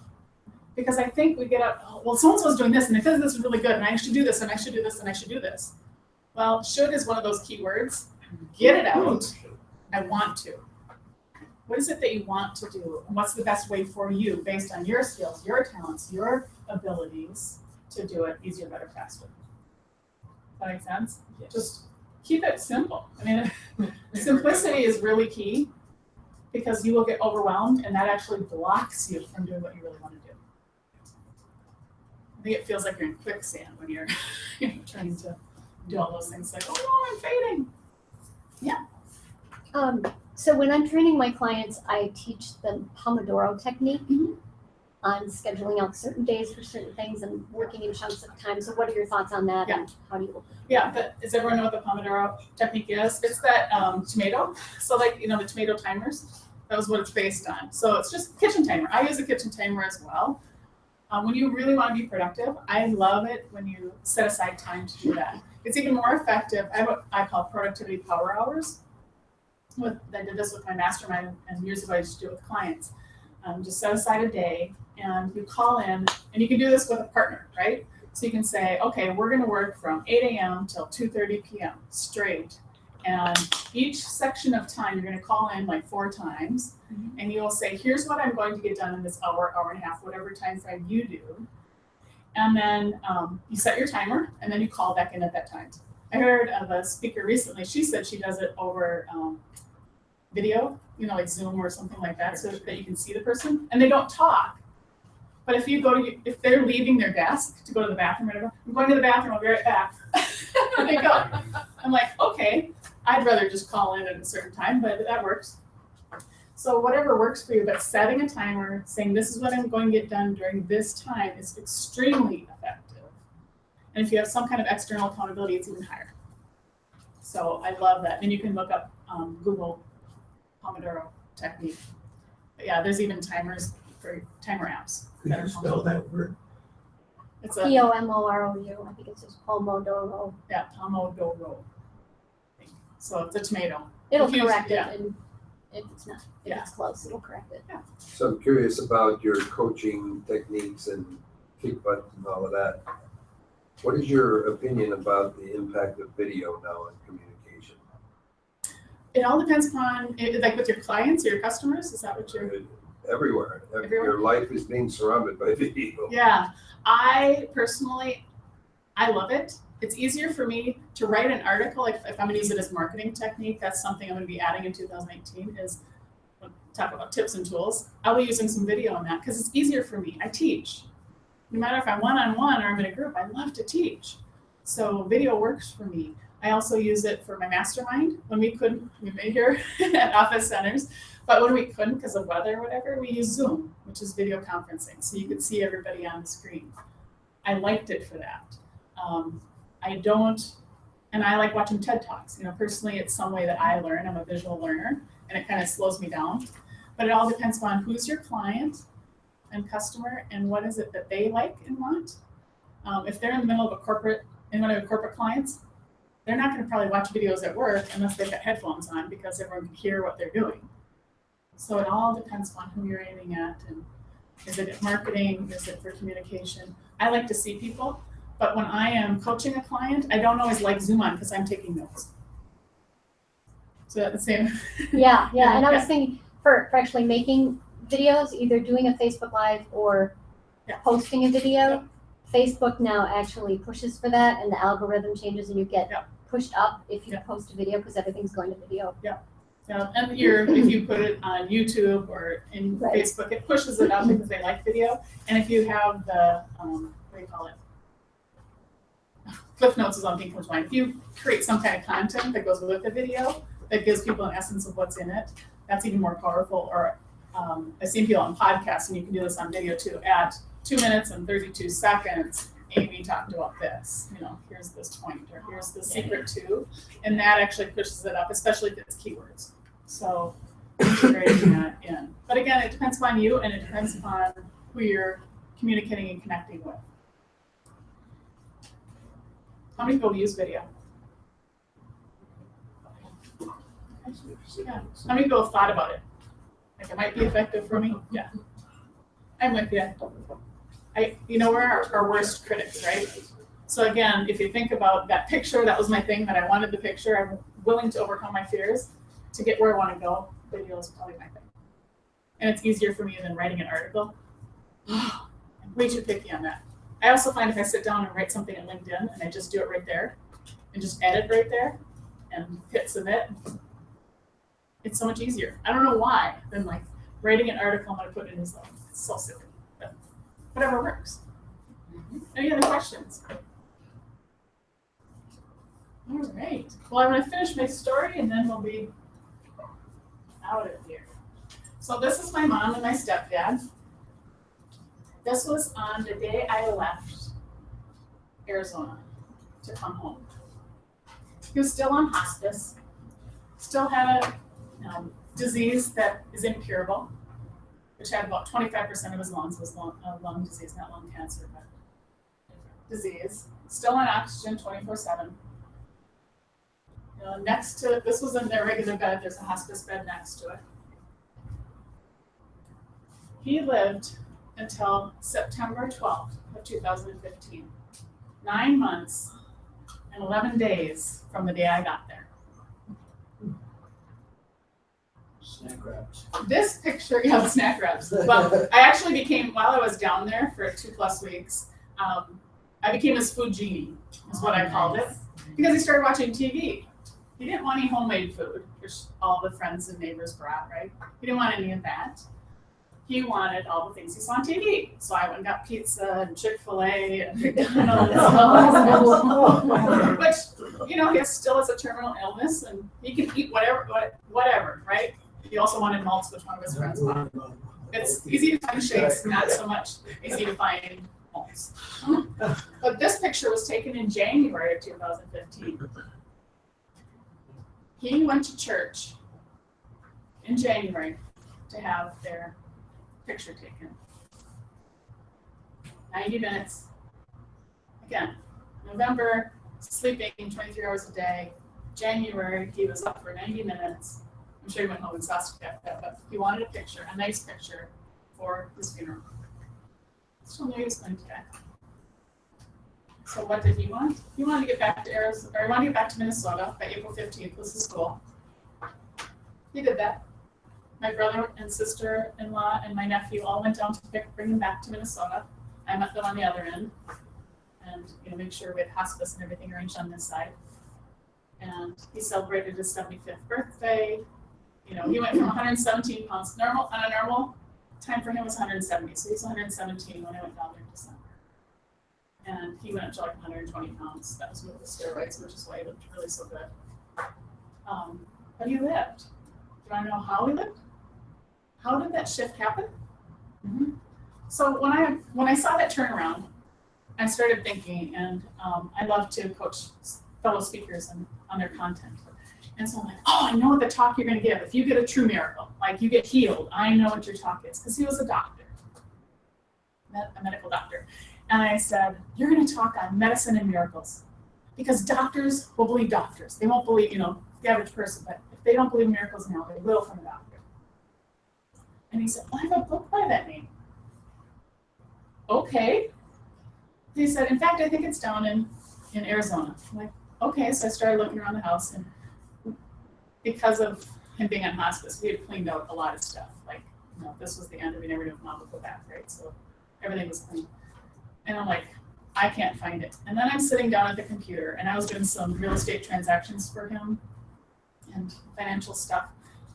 Because I think we get up, oh, well, so-and-so's doing this, and because this is really good, and I should do this, and I should do this, and I should do this. Well, should is one of those key words. Get it out. I want to. What is it that you want to do? And what's the best way for you based on your skills, your talents, your abilities to do it easier, better, faster? Does that make sense? Yes. Just keep it simple. I mean, simplicity is really key because you will get overwhelmed and that actually blocks you from doing what you really want to do. I think it feels like you're in quicksand when you're trying to do all those things like, oh no, I'm fading. Yeah. So when I'm training my clients, I teach the Pomodoro technique on scheduling out certain days for certain things and working in chunks of time. So what are your thoughts on that? Yeah. And how do you? Yeah, but does everyone know what the Pomodoro technique is? It's that tomato. So like, the tomato timers, that was what it's based on. So it's just kitchen timer. I use a kitchen timer as well. When you really want to be productive, I love it when you set aside time to do that. It's even more effective. I have what I call productivity power hours. I did this with my mastermind, and years ago I used to do it with clients. Just set aside a day, and you call in, and you can do this with a partner, right? So you can say, okay, we're going to work from 8 a.m. till 2:30 p.m. straight. And each section of time, you're going to call in like 4 times, and you'll say, here's what I'm going to get done in this hour, hour and a half, whatever time frame you do. And then you set your timer, and then you call back in at that time. I heard of a speaker recently. She said she does it over video, like Zoom or something like that, so that you can see the person, and they don't talk. But if they're leaving their desk to go to the bathroom or whatever, I'm going to the bathroom, I'll be right back. And they go. I'm like, okay, I'd rather just call in at a certain time, but that works. So whatever works for you, but setting a timer, saying this is what I'm going to get done during this time is extremely effective. And if you have some kind of external accountability, it's even higher. So I love that. And you can look up Google Pomodoro technique. But yeah, there's even timers for timer apps. Could you spell that word? It's a Pomorou. I think it's just Pomodoro. yeah, Pomodoro. So it's a tomato. It'll If you- correct yeah. it, and if it's not, if Yeah. it's close, it'll correct it. So I'm curious about your coaching techniques and kick butt and all of that. What is your opinion about the impact of video now in communication? It all depends upon, like with your clients or your customers, is that what you're? Everywhere. Everywhere? Your life is being surrounded by video. Yeah, I personally, I love it. It's easier for me to write an article, if I'm gonna use it as marketing technique, that's something I'm gonna be adding in 2018 is talk about tips and tools. I'll be using some video on that because it's easier for me. I teach. No matter if I'm one-on-one or I'm in a group, I love to teach. So video works for me. I also use it for my mastermind when we couldn't, we may hear at office centers, but when we couldn't because of weather or whatever, we use Zoom, which is video conferencing. So you could see everybody on the screen. I liked it for that. I don't, and I like watching TED Talks. You know, personally, it's some way that I learn. I'm a visual learner, and it kind of slows me down. But it all depends on who's your client and customer, and what is it that they like and want. If they're in the middle of a corporate, in one of the corporate clients, they're not going to probably watch videos at work unless they've got headphones on because everyone can hear what they're doing. So it all depends on who you're aiming at, and is it marketing? Is it for communication? I like to see people. But when I am coaching a client, I don't always like Zoom on because I'm taking notes. So that's the same. Yeah, yeah, and I was Yeah. thinking for actually making videos, either doing a Facebook Live or Yeah. posting a video. Facebook now actually pushes for that, and the algorithm changes, and you get Yeah. pushed up if you Yeah. post a video because everything's going to video. And if you put it on YouTube or in Right. Facebook, it pushes it up because they like video. And if you have the, what do you call it? Cliff Notes is on thing comes to mind. If you create some kind of content that goes with the video that gives people an essence of what's in it, that's even more powerful. Or I've seen people on podcasts, and you can do this on video too. At 2 minutes and 32 seconds, Amy talked about this. You know, here's this point, or here's the secret to, and that actually pushes it up, especially if it's keywords. So integrating that in. But again, it depends upon you, and it depends upon who you're communicating and connecting with. How many people use video? Yeah. How many people have thought about it? Like it might be effective for me? Yeah. I'm with you. We're our worst critics, right? So again, if you think about that picture, that was my thing, that I wanted the picture. I'm willing to overcome my fears to get where I want to go. Video is probably my thing. And it's easier for me than writing an article. I'm way too picky on that. I also find if I sit down and write something on LinkedIn and I just do it right there and just edit right there and hit submit, it's so much easier. I don't know why than like writing an article I'm going to put in his life. It's so silly, but whatever works. Any other questions? All right. Well, I'm going to finish my story and then we'll be out of here. So this is my mom and my stepdad. This was on the day I left Arizona to come home. He was still on hospice, still had a disease that is incurable, which had about 25% of his lungs was lung disease, not lung cancer, but disease. Still on oxygen 24/7. Next to, this was in their regular bed, there's a hospice bed next to it. He lived until September 12th of 2015. 9 months and 11 days from the day I got there. Snack wraps. This picture, yeah, the snack wraps. Well, I actually became, while I was down there for 2+ weeks, I became his food genie, is what I called it, because he started watching TV. He didn't want any homemade food, which all the friends and neighbors brought, right? He didn't want any of that. He wanted all the things he saw on TV. So I went and got pizza and Chick-fil-A and McDonald's and all this. Which, he still has a terminal illness and he can eat whatever, right? He also wanted malts, which one of his friends bought. It's easy to find shakes, not so much easy to find malts. But this picture was taken in January of 2015. He went to church in January to have their picture taken. 90 minutes. Again, November, sleeping 23 hours a day. January, he was up for 90 minutes. I'm sure he went home exhausted after that, but he wanted a picture, a nice picture for his funeral. Still knew he was going to die. So what did he want? He wanted to get back to Arizona, or he wanted to get back to Minnesota by April 15th was his goal. He did that. My brother and sister-in-law and my nephew all went down to bring him back to Minnesota. I met them on the other end, and make sure we had hospice and everything arranged on this side. And he celebrated his 75th birthday. He went from 117 pounds. On a normal time for him was 170, so he's 117 when I went down there in December. And he went up to like 120 pounds. That was with the steroids, which is why he looked really so good. But he lived. Do I know how he lived? How did that shift happen? Mm-hmm. So when I saw that turnaround, I started thinking, and I love to coach fellow speakers on their content. And so I'm like, oh, I know what the talk you're going to give. If you get a true miracle, like you get healed, I know what your talk is. Because he was a doctor, a medical doctor. And I said, you're going to talk on medicine and miracles. Because doctors will believe doctors. They won't believe, the average person. But if they don't believe in miracles now, they will from a doctor. And he said, well, I have a book by that name. Okay. He said, in fact, I think it's down in Arizona. I'm like, okay. So I started looking around the house, and because of him being on hospice, we had cleaned out a lot of stuff. Like, this was the end of it. We never knew if Mom would go back, right? So everything was clean. And I'm like, I can't find it. And then I'm sitting down at the computer, and I was doing some real estate transactions for him and financial stuff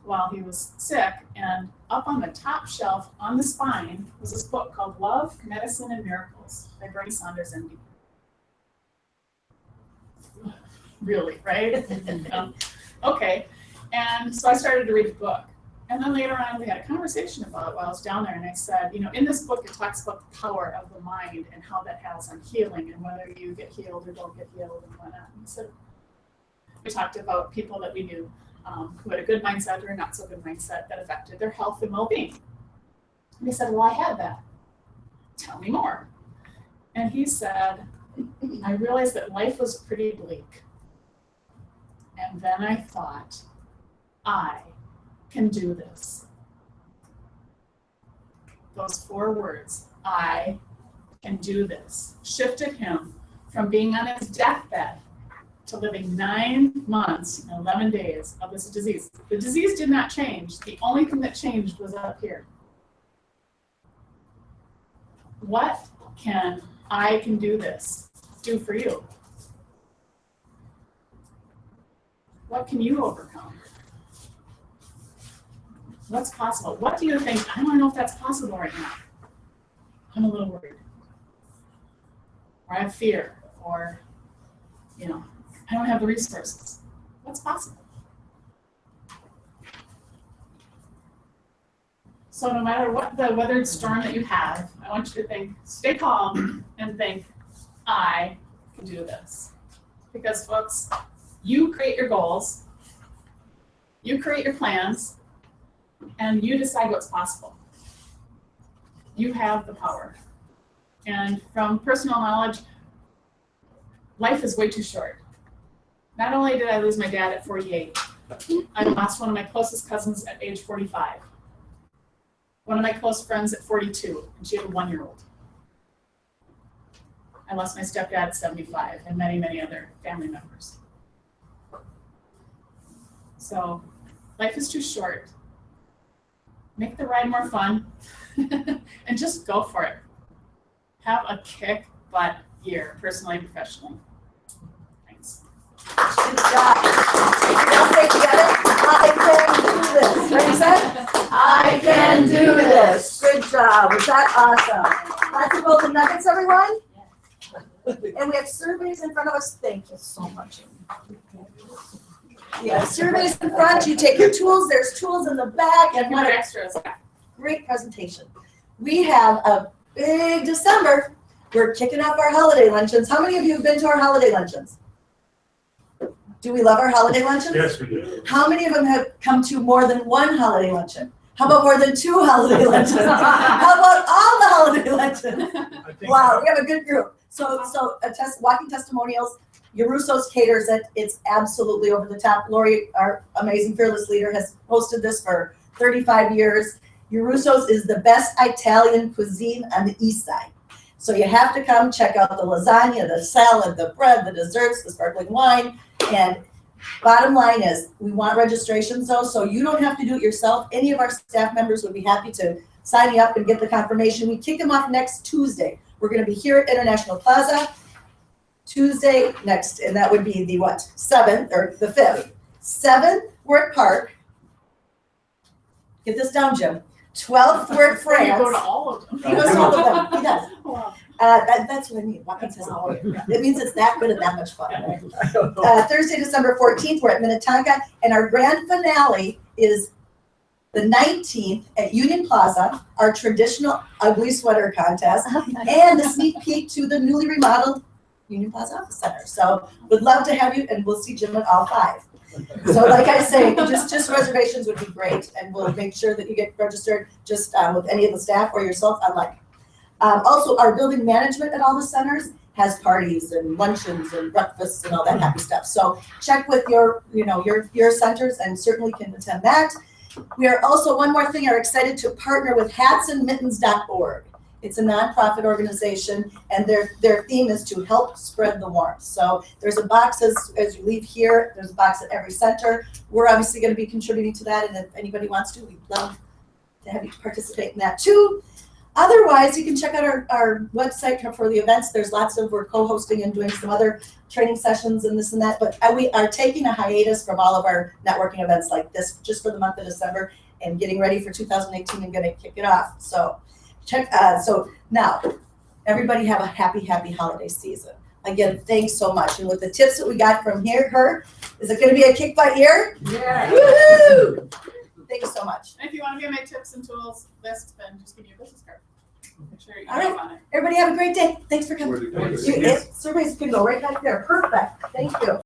while he was sick. And up on the top shelf on the spine was this book called Love, Medicine, and Miracles by Bernie Saunders, MD. Really, right? Okay. And so I started to read the book. And then later on, we had a conversation about it while I was down there. And I said, in this book, it talks about the power of the mind and how that has on healing and whether you get healed or don't get healed and whatnot. And so we talked about people that we knew who had a good mindset or a not so good mindset that affected their health and well-being. And he said, well, I had that. Tell me more. And he said, I realized that life was pretty bleak. And then I thought, I can do this. Those 4 words, I can do this, shifted him from being on his deathbed to living 9 months and 11 days of this disease. The disease did not change. The only thing that changed was up here. What can I can do this do for you? What can you overcome? What's possible? What do you think? I don't know if that's possible right now. I'm a little worried. Or I have fear. Or, I don't have the resources. What's possible? So no matter what the weathered storm that you have, I want you to think, stay calm and think, I can do this. Because folks, you create your goals, you create your plans, and you decide what's possible. You have the power. And from personal knowledge, life is way too short. Not only did I lose my dad at 48, I lost one of my closest cousins at age 45. One of my close friends at 42, and she had a 1-year-old. I lost my stepdad at 75, and many, many other family members. So life is too short. Make the ride more fun and just go for it. Have a kick butt year, personally and professionally. Thanks. Good job. Now say together, I can do this. Ready, set? I can do this. Good job. Was that awesome? Lots of golden nuggets, everyone? And we have surveys in front of us. Thank you so much. Yeah, surveys in front, you take your tools, there's tools in the back, and What what a extras? great presentation. We have a big December. We're kicking off our holiday luncheons. How many of you have been to our holiday luncheons? Do we love our holiday luncheons? Yes, we do. How many of them have come to more than one holiday luncheon? How about more than 2 holiday luncheons? How about all the holiday luncheons? I think Wow, we have a good group. So walking testimonials, Russo's caters it. It's absolutely over the top. Lori, our amazing fearless leader, has hosted this for 35 years. Russo's is the best Italian cuisine on the east side. So you have to come check out the lasagna, the salad, the bread, the desserts, the sparkling wine. And bottom line is, we want registrations though, so you don't have to do it yourself. Any of our staff members would be happy to sign you up and get the confirmation. We kick them off next Tuesday. We're going to be here at International Plaza Tuesday next, and that would be the what? 7th or the 5th. 7th, we're at Park. Get this down, Jim. 12th, we're at France. You go to all of them. He goes to all of them. He does. Wow. That's what I mean. Walking testimonial. It means it's that good and that much fun. Right? I don't know. Thursday, December 14th, we're at Minnetonka, and our grand finale is the 19th at Union Plaza, our traditional ugly sweater contest, and the sneak peek to the newly remodeled Union Plaza Office Center. So would love to have you, and we'll see Jim at all 5. So like I say, just reservations would be great, and we'll make sure that you get registered just with any of the staff or yourself online. Also, our building management at all the centers has parties and luncheons and breakfasts and all that happy stuff. So check with your centers and certainly can attend that. We are also, one more thing, are excited to partner with hatsandmittens.org. It's a nonprofit organization, and their theme is to help spread the warmth. So there's a box as you leave here, there's a box at every center. We're obviously going to be contributing to that, and if anybody wants to, we'd love to have you participate in that too. Otherwise, you can check out our website for the events. There's lots of, we're co-hosting and doing some other training sessions and this and that, but we are taking a hiatus from all of our networking events like this just for the month of December and getting ready for 2018 and going to kick it off. So so now everybody have a happy holiday season. Again, thanks so much. And with the tips that we got from her, is it going to be a kick butt year? Yeah. Woohoo! Thanks so much. And if you want to get my tips and tools list, then just give me a business card. Make sure you All right. on it. Everybody have a great day. Thanks for coming. Where do you- Surveys can go right back there. Perfect. Thank you.